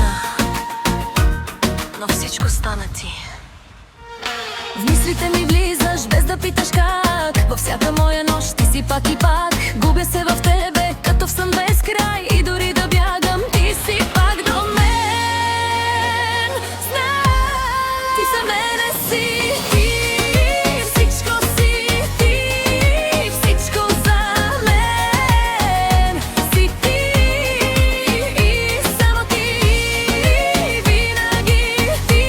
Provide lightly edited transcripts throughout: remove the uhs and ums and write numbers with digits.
мина, но всичко стана ти. В мислите ми влизаш без да питаш как. Във всяка моя нощ ти си пак и пак. Губя се в тебе, като в сън без край. И дори да бягам, ти си пак до мен. Знай, ти за мене си ти. Всичко си ти, всичко за мен си ти. И само ти, винаги ти,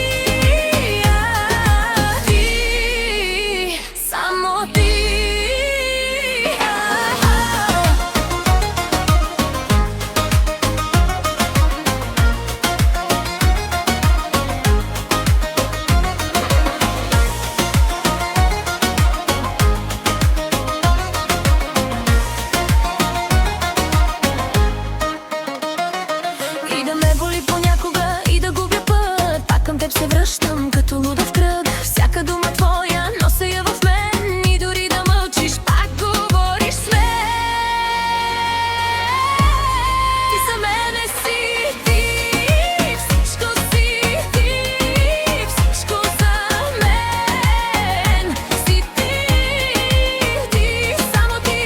ти, само ти. И да ме боли понякога, и да губя път, пак към теб се връщам като луда в кръг. Всяка дума твоя нося я в мен. И дори да мълчиш, пак говориш с мен. Ти за мене си ти, всичко си ти, всичко за мен си ти. Ти, само ти,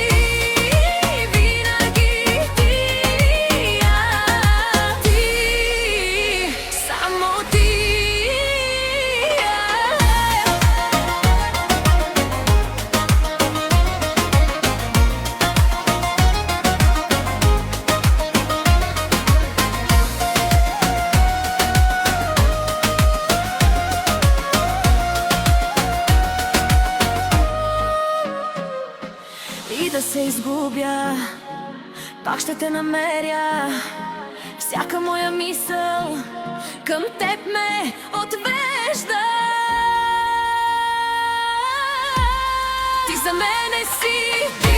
винаги ти, ти, само ти. И да се изгубя, пак ще те намеря. Всяка моя мисъл към теб ме отвежда. Ти за мене си.